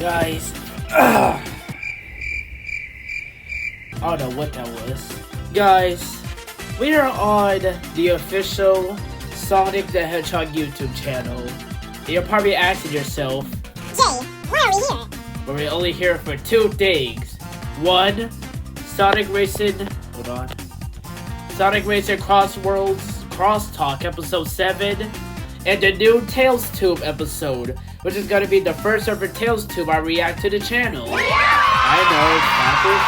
Guys, I don't know what that was. Guys, we are on the official Sonic the Hedgehog YouTube channel. And you're probably asking yourself, Jay, why are we here? but we're only here for two things. One, Sonic Racing CrossWorlds Crosstalk episode 7, and the new TailsTube episode, which is going to be the first ever TailsTube I react to the channel. I know,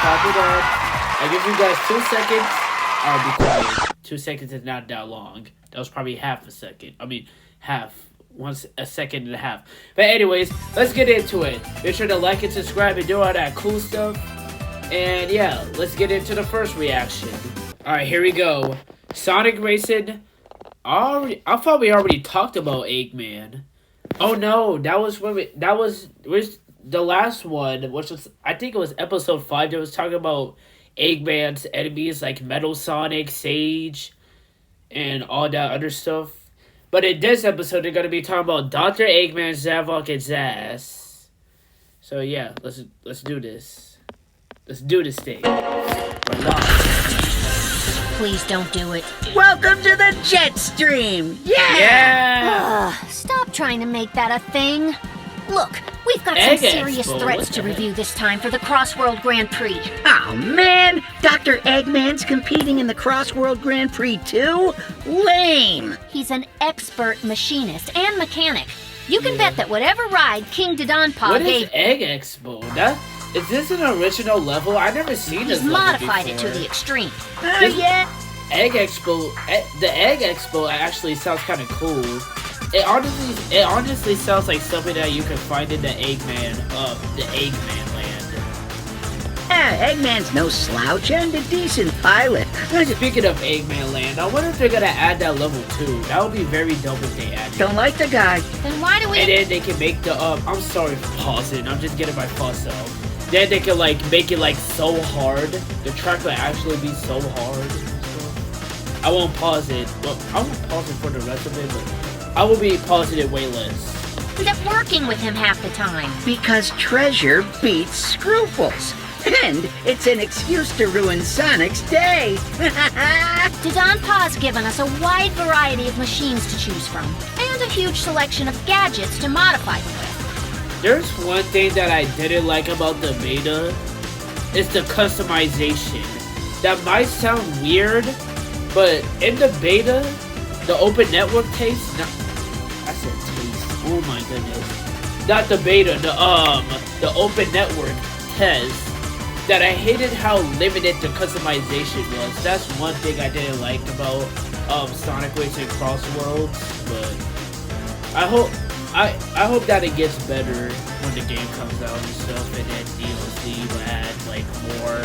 clap it up. I give you guys 2 seconds. I'll be quiet. 2 seconds is not that long. That was probably half a second. I mean, a second and a half. But anyways, let's get into it. Make sure to like and subscribe and do all that cool stuff. And yeah, let's get into the first reaction. Alright, here we go. Sonic Racing. I thought we already talked about Eggman. Oh no, that was the last one, which was, I think it was episode 5, that was talking about Eggman's enemies like Metal Sonic, Sage, and all that other stuff. But in this episode, they're going to be talking about Dr. Eggman, Zavok, and Zaz. So yeah, let's do this. Let's do this thing. We're live. Please don't do it. Welcome to the jet stream! Yeah! Stop trying to make that a thing. Look, we've got Egg some serious Expo, threats what to the review this time for the CrossWorld Grand Prix. Oh man, Dr. Eggman's competing in the CrossWorld Grand Prix too? Lame! He's an expert machinist and mechanic. You can bet that whatever ride King Dodonpaw What is gave, Egg Expo? Is this an original level? I've never seen this he's level modified it to before. the extreme. This- Yeah. Egg Expo, the Egg Expo actually sounds kind of cool. It honestly sounds like something that you can find in the Eggman land. Eggman's no slouch and a decent pilot. Speaking of Eggman land, I wonder if they're gonna add that level too. That would be very dope if they added. Don't like the guy. Then why do we... And then they can make the I'm sorry for pausing. I'm just getting my fuss out. Then they can like make it like so hard. The track will actually be so hard. I won't pause it. Well, I won't pause it for the rest of it, but I will be pausing it way less. end up working with him half the time? Because treasure beats scruples. And it's an excuse to ruin Sonic's day. Dodonpaw's given us a wide variety of machines to choose from, and a huge selection of gadgets to modify them with. There's one thing that I didn't like about the beta. It's the customization. That might sound weird, but in the beta, the open network taste. I said taste. Oh my goodness. Not the beta. The open network test. That I hated how limited the customization was. That's one thing I didn't like about Sonic Racing CrossWorlds. But I hope that it gets better when the game comes out and stuff, and then DLC will add like more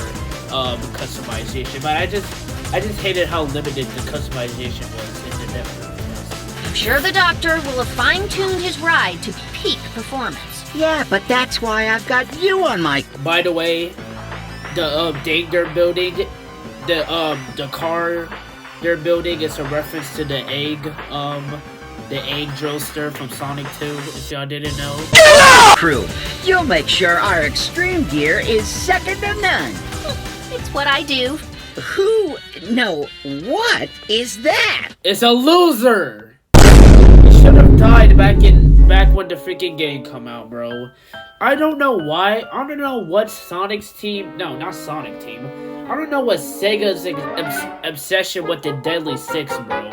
customization. But I just hated how limited the customization was in the network test. I'm sure the doctor will have fine-tuned his ride to peak performance. Yeah, but that's why I've got you on my... By the way, the thing they're building, the car they're building is a reference to the egg drillster from Sonic 2, if y'all didn't know. crew. You'll make sure our extreme gear is second to none. It's what I do. What is that? It's a loser! He should have died back when the freaking game come out, bro. I don't know why. I don't know what Sonic's team... No, not Sonic Team. I don't know what Sega's obsession with the Deadly Six, bro.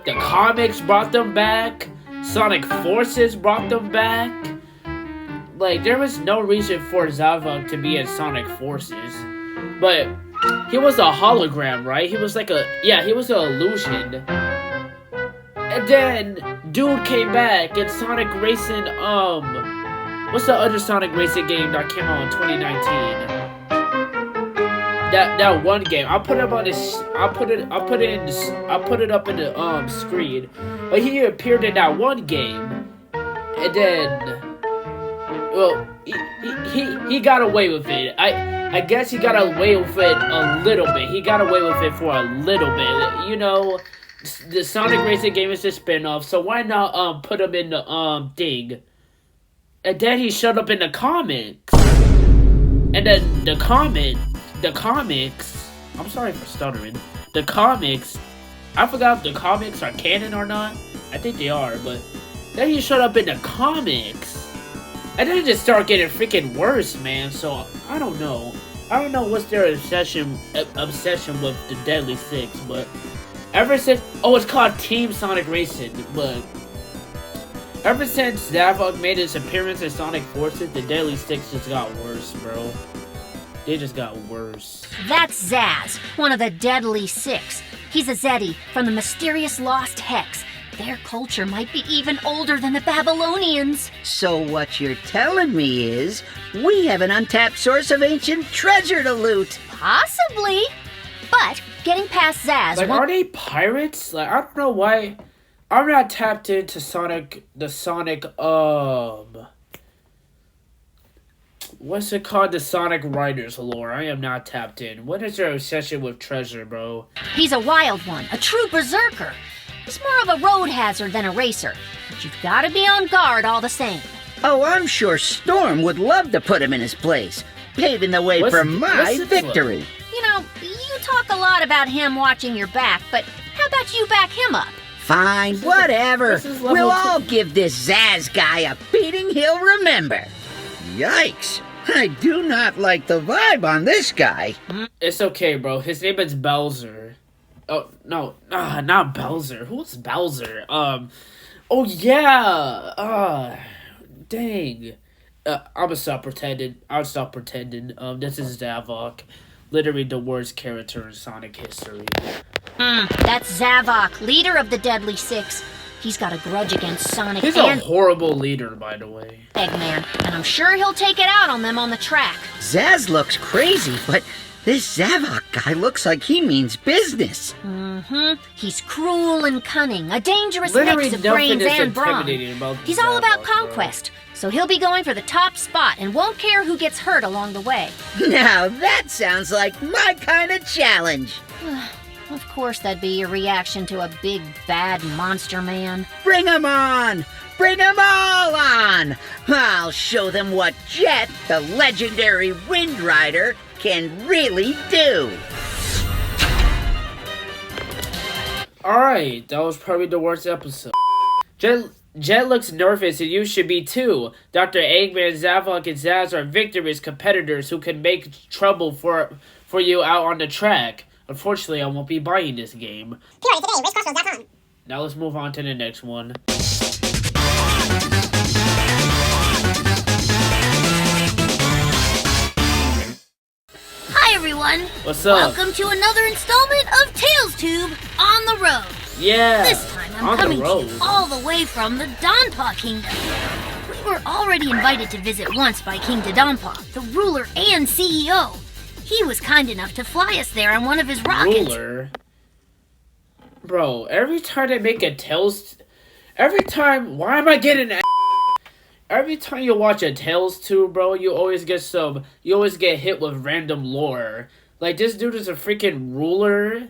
The comics brought them back. Sonic Forces brought them back. Like, there was no reason for Zavok to be in Sonic Forces. But he was a hologram, right? He was like he was an illusion. And then, dude came back in Sonic Racing, what's the other Sonic Racing game that came out in 2019? That one game. I'll put it up in the screen. But he appeared in that one game. And then, well, he got away with it. I guess he got away with it a little bit. He got away with it for a little bit. You know, the Sonic Racing game is a spin-off, so why not put him in the thing? And then he showed up in the comics. And then the comics, I'm sorry for stuttering. The comics, I forgot if the comics are canon or not. I think they are, but then he showed up in the comics. And then it just started getting freaking worse, man. So, I don't know. I don't know what's their obsession with the Deadly Six, but ever since, it's called Team Sonic Racing, but ever since Zavok made his appearance in Sonic Forces, the Deadly Six just got worse, bro. They just got worse. That's Zaz, one of the Deadly Six. He's a Zeddy from the mysterious Lost Hex. Their culture might be even older than the Babylonians. So what you're telling me is, we have an untapped source of ancient treasure to loot. Possibly. But getting past Zaz... Like, are they pirates? Like, I don't know why... I'm not tapped into the Sonic, what's it called? The Sonic Riders lore. I am not tapped in. What is their obsession with treasure, bro? He's a wild one, a true berserker. He's more of a road hazard than a racer. But you've got to be on guard all the same. Oh, I'm sure Storm would love to put him in his place, paving the way for my victory. You know, you talk a lot about him watching your back, but how about you back him up? Fine, whatever. We'll all give this Zaz guy a beating he'll remember. Yikes. I do not like the vibe on this guy. It's okay, bro. His name is Bowser. Oh, no. Not Bowser. Who's Bowser? Oh, yeah. Dang. I'll stop pretending. This is Zavok. Literally the worst character in Sonic history. That's Zavok, leader of the Deadly Six. He's got a grudge against Sonic He's a horrible leader, by the way. Eggman, and I'm sure he'll take it out on them on the track. Zaz looks crazy, but this Zavok guy looks like he means business. He's cruel and cunning, a dangerous mix of brains and brawn. He's all about conquest, so he'll be going for the top spot and won't care who gets hurt along the way. Now that sounds like my kind of challenge. Of course that'd be your reaction to a big, bad monster man. Bring 'em on! Bring 'em all on! I'll show them what Jet, the legendary Wind Rider, can really do. Alright, that was probably the worst episode. Jet looks nervous and you should be too. Dr. Eggman, Zavok, and Zaz are victorious competitors who can make trouble for you out on the track. Unfortunately, I won't be buying this game. Pre-order today, racecrossworlds.com. Now let's move on to the next one. Hi everyone! What's up? Welcome to another installment of TailsTube on the road. Yeah! This time I'm coming to you all the way from the Donpa Kingdom. We were already invited to visit once by King Dodonpa, the ruler and CEO. He was kind enough to fly us there on one of his rockets. Ruler? Bro, every time they make a why am I getting every time you watch a TailsTube, bro, you always get hit with random lore. Like, this dude is a freaking ruler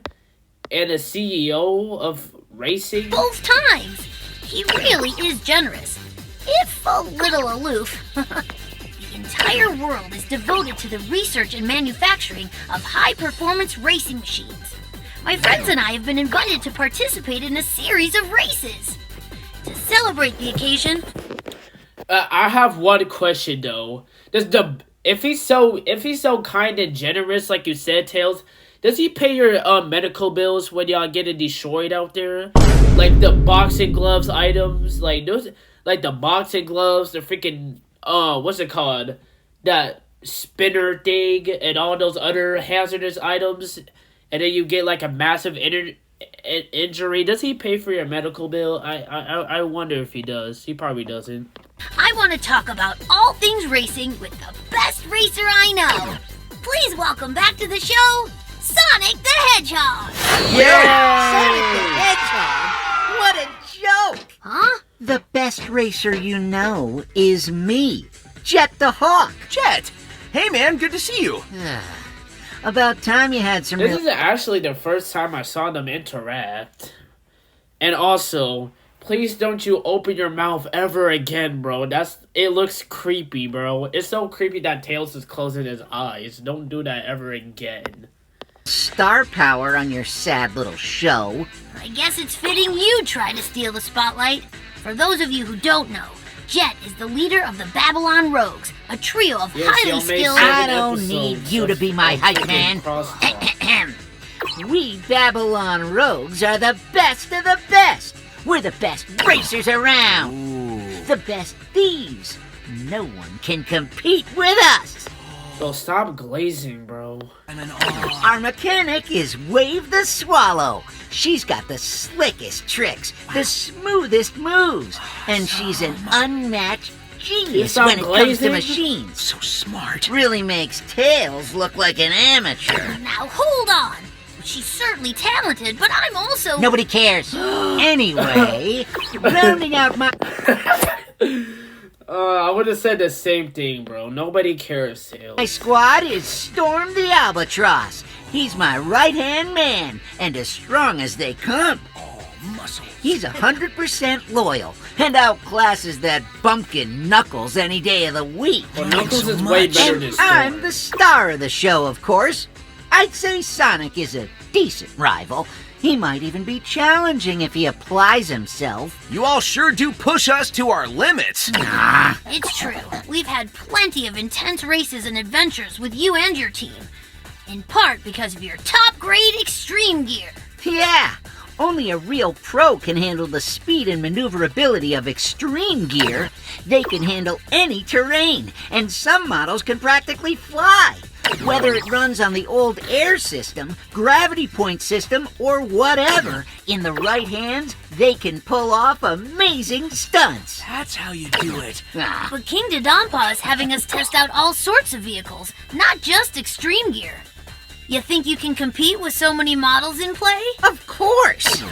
and a CEO of racing. Both times! He really is generous, if a little aloof. The entire world is devoted to the research and manufacturing of high-performance racing machines. My friends and I have been invited to participate in a series of races. To celebrate the occasion... I have one question, though. If he's so kind and generous, like you said, Tails, does he pay your medical bills when y'all getting destroyed out there? Like the boxing gloves items, like the boxing gloves, the freaking what's it called? That spinner thing and all those other hazardous items, and then you get like a massive injury. Does he pay for your medical bill? I wonder if he does. He probably doesn't. I want to talk about all things racing with the best racer I know. Please welcome back to the show, Sonic the Hedgehog. Yeah! Sonic the Hedgehog? What a joke! Huh? The best racer you know is me, Jet the Hawk. Jet! Hey man, good to see you. About time you had some This is actually the first time I saw them interact. And also, Please don't you open your mouth ever again, bro. It looks creepy, bro. It's so creepy that Tails is closing his eyes. Don't do that ever again. Star power on your sad little show. I guess it's fitting you try to steal the spotlight. For those of you who don't know, Jet is the leader of the Babylon Rogues, a trio of highly skilled... I don't need you to be my hype man. We Babylon Rogues are the best of the best. We're the best racers around. Ooh. The best thieves. No one can compete with us. Bro, stop glazing, bro. Our mechanic is Wave the Swallow. She's got the slickest tricks, the smoothest moves, and she's an unmatched genius when it comes to machines. So smart. Really makes Tails look like an amateur. Now hold on. She's certainly talented, but I'm also... Nobody cares. Anyway, rounding out my... I would have said the same thing, bro. Nobody cares, Tails. My squad is Storm the Albatross. He's my right-hand man, and as strong as they come. Oh, muscle. He's 100% loyal, and outclasses that bumpkin Knuckles any day of the week. Well, Knuckles is way better than Storm. I'm the star of the show, of course. I'd say Sonic is a decent rival. He might even be challenging if he applies himself. You all sure do push us to our limits. Nah. It's true. We've had plenty of intense races and adventures with you and your team. In part because of your top-grade extreme gear. Yeah, only a real pro can handle the speed and maneuverability of extreme gear. They can handle any terrain, and some models can practically fly. Whether it runs on the old air system, gravity point system, or whatever, in the right hands, they can pull off amazing stunts. That's how you do it. But King Dodonpaw is having us test out all sorts of vehicles, not just extreme gear. You think you can compete with so many models in play? Of course! You're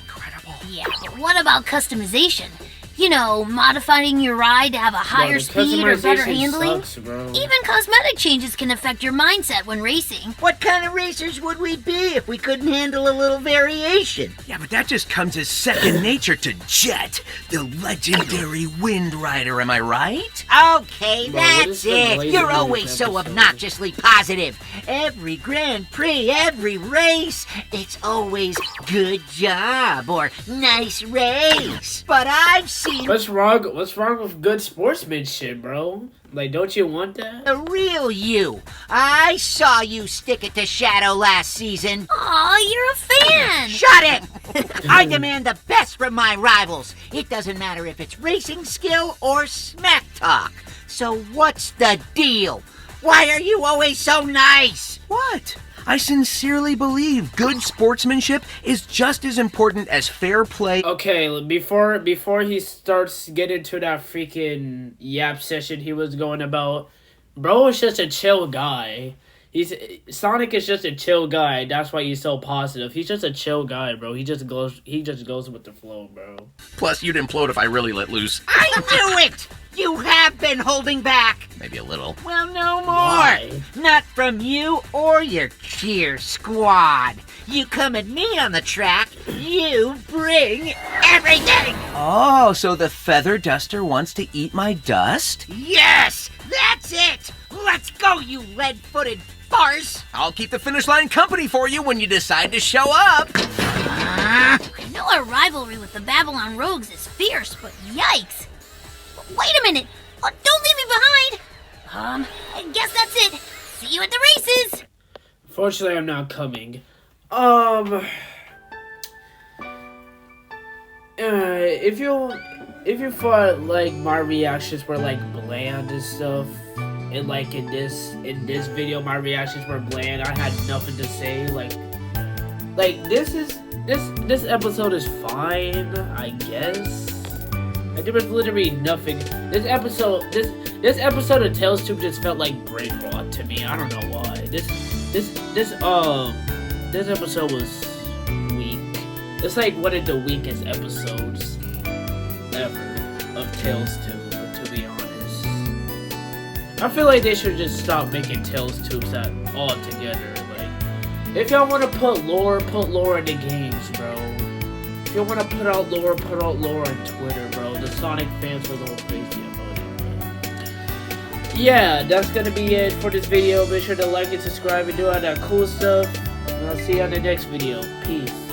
incredible. Yeah, but what about customization? You know, modifying your ride to have a higher speed or better handling. Sucks, bro. Even cosmetic changes can affect your mindset when racing. What kind of racers would we be if we couldn't handle a little variation? Yeah, but that just comes as second nature to Jet, the legendary Wind Rider, am I right? Okay, Bro, what is that's the it. lazy You're in always this so episode? obnoxiously positive. Every Grand Prix, every race, it's always good job or nice race. But I've seen What's wrong with good sportsmanship, bro? Like, don't you want that? the real you. I saw you stick it to Shadow last season. Aw, you're a fan! Shut it! I demand the best from my rivals. It doesn't matter if it's racing skill or smack talk. So what's the deal? Why are you always so nice? What? I sincerely believe good sportsmanship is just as important as fair play. Okay, before he starts getting to that freaking yap session he was going about, bro is just a chill guy. Sonic is just a chill guy. That's why he's so positive. He's just a chill guy, bro. He just goes with the flow, bro. Plus, you'd implode if I really let loose. I knew it! You have been holding back. Maybe a little. Well, no more. Why? Not from you or your cheer squad. You come at me on the track, you bring everything. Oh, so the feather duster wants to eat my dust? Yes, that's it. Let's go, you lead-footed farce. I'll keep the finish line company for you when you decide to show up. I know our rivalry with the Babylon Rogues is fierce, but yikes. Wait a minute! Oh, don't leave me behind! I guess that's it. See you at the races! Fortunately, I'm not coming. If you thought like my reactions were like bland and stuff, and like in this video my reactions were bland, I had nothing to say. Like this episode is fine, I guess. Like, there was literally nothing. This episode of TailsTube just felt like brain rot to me. I don't know why. This episode was weak. It's like one of the weakest episodes ever of TailsTube, to be honest. I feel like they should just stop making TailsTubes all together. Like, if y'all want to put lore in the games, bro. you want to put out lore on Twitter, bro. The Sonic fans will go crazy about it. Yeah, that's gonna be it for this video. Make sure to like and subscribe and do all that cool stuff. And I'll see you on the next video. Peace.